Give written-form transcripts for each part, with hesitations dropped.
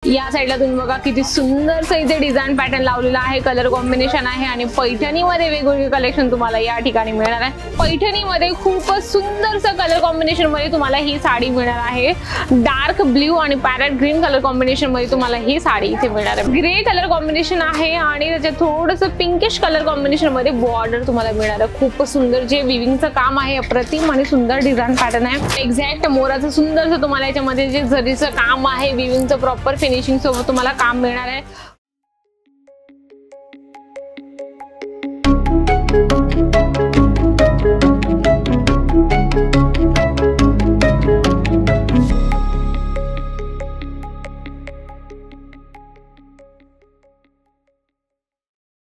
या साइडला तुम्ही बघा किती सुंदरसं इथे डिझाइन पॅटर्न लावलेला आहे, कलर कॉम्बिनेशन आहे आणि पैठणीमध्ये वेगवेगळे कलेक्शन तुम्हाला या ठिकाणी मिळणार आहे। पैठणीमध्ये खूपच सुंदरसं कलर कॉम्बिनेशन मध्ये तुम्हाला ही साडी मिळणार आहे। डार्क ब्ल्यू आणि पॅरेट ग्रीन कलर कॉम्बिनेशन मध्ये तुम्हाला ही साडी इथे मिळणार आहे। ग्रे कलर कॉम्बिनेशन आहे आणि त्याच्यात थोडंसं पिंकिश कलर कॉम्बिनेशन मध्ये बॉर्डर तुम्हाला मिळणार आहे। खूपच सुंदर जे विविंगचं काम आहे, अप्रतिम आणि सुंदर डिझाइन पॅटर्न आहे। एक्झॅक्ट मोराचं सुंदरसं तुम्हाला याच्यामध्ये जे जरीचं काम आहे, विविंगचं प्रॉपर फिनिशिंग सोबत तुम्हाला काम मिळणार आहे।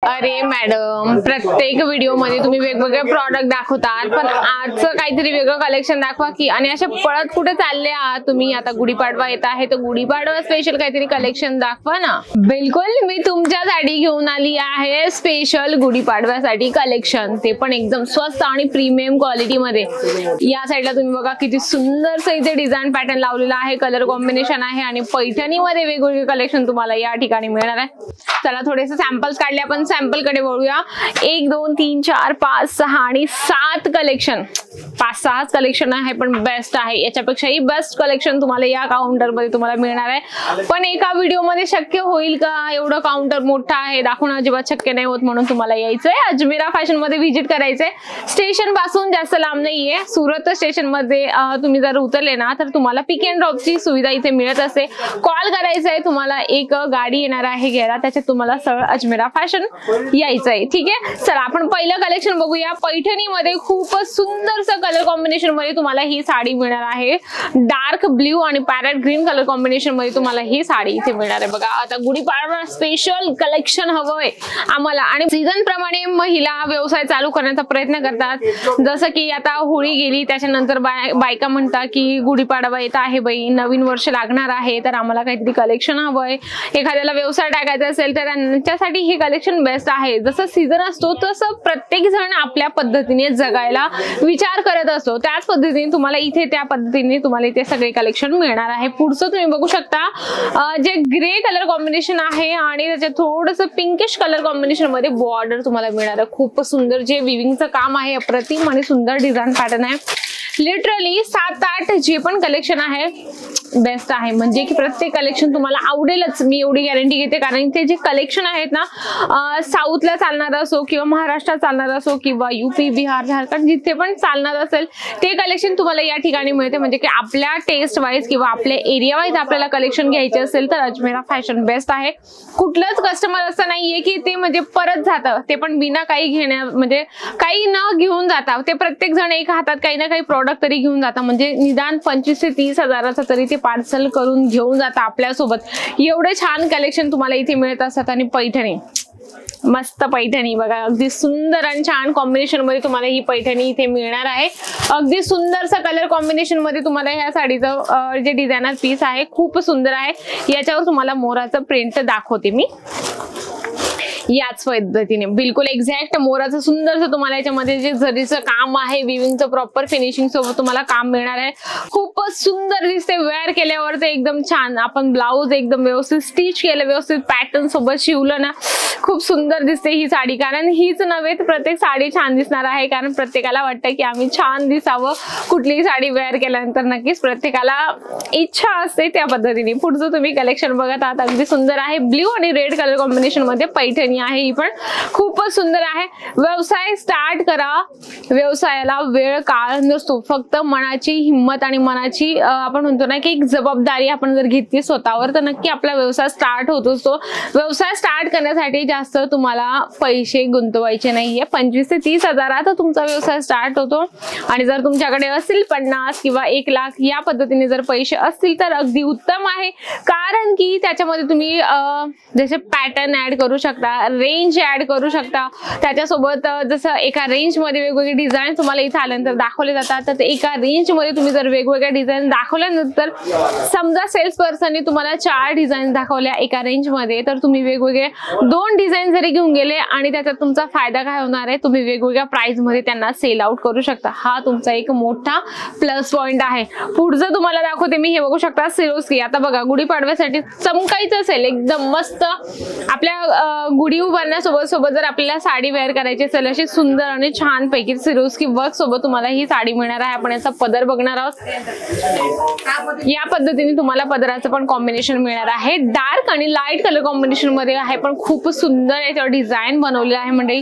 अरे मॅडम, प्रत्येक व्हिडिओ मध्ये तुम्ही वेगवेगळे प्रॉडक्ट दाखवतात, पण आजचं काहीतरी वेगळं कलेक्शन दाखवा की। आणि अशा पळत कुठे चालले आहात तुम्ही? आता गुढीपाडवा येत आहे तर गुढीपाडवा स्पेशल काहीतरी कलेक्शन दाखवा ना। बिलकुल, मी तुमच्यासाठी घेऊन आली आहे स्पेशल गुढीपाडव्यासाठी कलेक्शन, ते पण एकदम स्वस्त आणि प्रीमियम क्वालिटी मध्ये। या साइडला तुम्ही बघा किती सुंदरसं इथे डिझाइन पॅटर्न लावलेला आहे, कलर कॉम्बिनेशन आहे आणि पैठणीमध्ये वेगवेगळे कलेक्शन तुम्हाला या ठिकाणी मिळणार आहे। चला थोडेसे सॅम्पल्स काढले आपण, सॅम्पल कडे वळूया। 1 2 3 4 5 6 आणि 7 कलेक्शन, 5-6 कलेक्शन आहे पण बेस्ट आहे। याच्यापेक्षाही बेस्ट कलेक्शन तुम्हाला या काउंटर मध्ये तुम्हाला मिळणार आहे। पण एका व्हिडिओ मध्ये शक्य होईल का? एवढं काउंटर मोठा आहे, दाखवणं अजिबात शक्य नाही होत, म्हणून तुम्हाला यायचंय अजमेरा फॅशन मध्ये व्हिजिट करायचंय। स्टेशन पासून जास्त लांब नाहीये, सुरत स्टेशन मध्ये तुम्ही जर उतरले ना तर तुम्हाला पिक अँड ड्रॉपची सुविधा इथे मिळत असते। कॉल करायचा आहे तुम्हाला, एक गाडी येणार आहे घ्यायला, त्याच्यात तुम्हाला सरळ अजमेरा फॅशन यायचंय। ठीक आहे, चला आपण पहिलं कलेक्शन बघूया। पैठणीमध्ये खूपच सुंदरसं कलर कॉम्बिनेशन मध्ये तुम्हाला ही साडी मिळणार आहे। डार्क ब्ल्यू आणि पॅरेट ग्रीन कलर कॉम्बिनेशन मध्ये तुम्हाला ही साडी इथे मिळणार आहे। बघा, आता गुढीपाडवा स्पेशल कलेक्शन हवंय आम्हाला आणि सीझन प्रमाणे महिला व्यवसाय चालू करण्याचा प्रयत्न करतात। जसं की आता होळी गेली, त्याच्यानंतर बायका म्हणतात की गुढीपाडवा येत आहे बाई, नवीन वर्ष लागणार आहे, तर आम्हाला काहीतरी कलेक्शन हवंय। एखाद्याला व्यवसाय टाकायचा असेल तर त्यांच्यासाठी हे कलेक्शन बेस्ट आहे। जसं सीझन असतो तसं प्रत्येक जण आपल्या पद्धतीने जगायला विचार करत असतो, त्याच पद्धतीने तुम्हाला इथे त्या पद्धतीने तुम्हाला इथे सगळे कलेक्शन मिळणार आहे। पुढचं तुम्ही बघू शकता, जे ग्रे कलर कॉम्बिनेशन आहे आणि त्याच्यात थोडंसं पिंकिश कलर कॉम्बिनेशन मध्ये बॉर्डर तुम्हाला मिळणार आहे। खूप सुंदर जे विविंगचं काम आहे, अप्रतिम आणि सुंदर डिझाइन पॅटर्न आहे। लिटरली 7-8 जे पण कलेक्शन आहे बेस्ट आहे, म्हणजे की प्रत्येक कलेक्शन तुम्हाला आवडेलच, मी एवढी गॅरंटी घेते। कारण ते जे कलेक्शन आहेत ना, साऊथला चालणार असो किंवा महाराष्ट्रात चालणार असो किंवा यूपी बिहार झारखंड जिथे पण चालणार असेल ते कलेक्शन तुम्हाला या ठिकाणी मिळते। म्हणजे की आपल्या टेस्ट वाईज किंवा आपल्या एरिया वाईज आपल्याला कलेक्शन घ्यायचे असेल तर अजमेरा फॅशन बेस्ट आहे। कुठलंच कस्टमर असं नाहीये की ते म्हणजे परत जातं, ते पण बिना काही घेण्या म्हणजे काही न घेऊन जातात, ते प्रत्येक जण एक हातात काही ना काही प्रॉडक्ट तरी घेऊन जातात। म्हणजे निदान 25 ते 30 हजाराचा तरी ते पार्सल करून घेऊन जातात आपल्यासोबत। एवढे छान कलेक्शन तुम्हाला इथे मिळत असतात। आणि पैठणी, मस्त पैठणी बघा, अगदी सुंदर आणि छान कॉम्बिनेशन मध्ये तुम्हाला ही पैठणी इथे मिळणार आहे। अगदी सुंदरसा कलर कॉम्बिनेशन मध्ये तुम्हाला ह्या साडीचं जे डिझायनर पीस आहे खूप सुंदर आहे। याच्यावर तुम्हाला मोराचं प्रिंट दाखवते मी याच पद्धतीने, बिलकुल एक्झॅक्ट मोराचं सुंदरसं तुम्हाला याच्यामध्ये जे जरीचं काम आहे, विविंगचं प्रॉपर फिनिशिंग सोबत तुम्हाला काम मिळणार आहे। खूपच सुंदर दिसते, वेअर केल्यावर ते एकदम छान। आपण ब्लाउज एकदम व्यवस्थित स्टिच केलं, व्यवस्थित पॅटर्न सोबत शिवलं ना, खूप सुंदर दिसते ही साडी। कारण हीच नव्हे तर प्रत्येक साडी छान दिसणार आहे, कारण प्रत्येकाला वाटतं की आम्ही छान दिसावं, कुठलीही साडी वेअर केल्यानंतर नक्कीच प्रत्येकाला इच्छा असते त्या पद्धतीने। पुढचं तुम्ही कलेक्शन बघत आहात, अगदी सुंदर आहे, ब्ल्यू आणि रेड कलर कॉम्बिनेशन मध्ये पैठणी आहे, ही पण खूपच सुंदर आहे। व्यवसाय स्टार्ट करा, व्यवसायाला वेळ काळ नसतो, फक्त मनाची हिंमत आणि मनाची आपण म्हणतो ना की एक जबाबदारी आपण जर घेतली स्वतःवर तर नक्की आपला व्यवसाय स्टार्ट होत असतो। व्यवसाय स्टार्ट करण्यासाठी जास्त तुम्हाला पैसे गुंतवायचे नाहीये, 25 ते 30 हजारात तुमचा व्यवसाय स्टार्ट होतो। आणि जर तुमच्याकडे असतील 50 किंवा 1 लाख या पद्धतीने जर पैसे असतील तर अगदी उत्तम आहे, कारण की त्याच्यामध्ये तुम्ही जसे पॅटर्न ऍड करू शकता, रेंज ऍड करू शकता। त्याच्यासोबत जसं एका रेंज मध्ये वेगवेगळे डिझाईन तुम्हाला इथे आल्यानंतर दाखवले जातात, तर एका रेंज मध्ये तुम्ही जर वेगवेगळ्या डिझाईन दाखवल्यानंतर समजा सेल्स पर्सनने तुम्हाला 4 डिझाईन दाखवल्या एका रेंज मध्ये, तर तुम्ही वेगवेगळे 2 डिझाईन जरी घेऊन गेले आणि त्याच्यात तुमचा फायदा काय होणार आहे, तुम्ही वेगवेगळ्या प्राइस मध्ये त्यांना सेल आउट करू शकता। हा तुमचा एक मोठा प्लस पॉइंट आहे। पुढचं तुम्हाला दाखवते मी, हे बघू शकता सिरोस्की। आता बघा गुढीपाडव्यासाठी चमकायचं असेल एकदम मस्त, आपल्या गुढी उभारण्यासोबत सोबत जर आपल्याला साडी वेअर करायची असेल अशी सुंदर आणि छान पैकी सिरोस्की वर्क सोबत तुम्हाला ही साडी मिळणार आहे। आपण याचा पदर बघणार आहोत। या पद्धतीने तुम्हाला पदराचं पण कॉम्बिनेशन मिळणार आहे, डार्क आणि लाईट कलर कॉम्बिनेशन मध्ये आहे, पण खूप सुंदर याच्यावर डिझाईन बनवलेलं आहे मंडळी।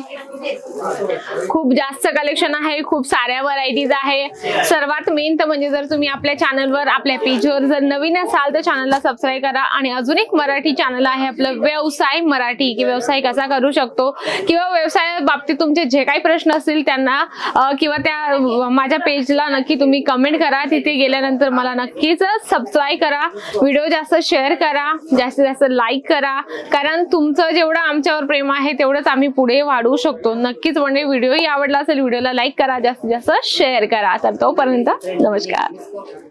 खूप जास्त कलेक्शन आहे, खूप साऱ्या व्हरायटीज आहे। सर्वात मेन तर म्हणजे जर तुम्ही आपल्या चॅनलवर आपल्या पेजवर जर नवीन असाल तर चॅनलला सबस्क्राईब करा। आणि अजून एक मराठी चॅनल आहे आपलं व्यवसाय मराठी, की व्यवसाय कसा करू शकतो किंवा व्यवसाया बाबतीत तुमचे जे काही प्रश्न असतील त्यांना किंवा त्या माझ्या पेजला नक्की तुम्ही कमेंट करा। तिथे गेल्यानंतर मला नक्कीच सबस्क्राईब करा, व्हिडिओ जास्त शेअर करा, जास्तीत जास्त लाईक करा, कारण तुमचं जेवढं आमच्यावर प्रेम आहे तेवढंच आम्ही पुढे वाढवू शकतो। नक्कीच म्हणजे व्हिडिओ आवडला असेल व्हिडिओला लाईक करा, जास्तीत जास्त शेअर करा। तर तोपर्यंत नमस्कार।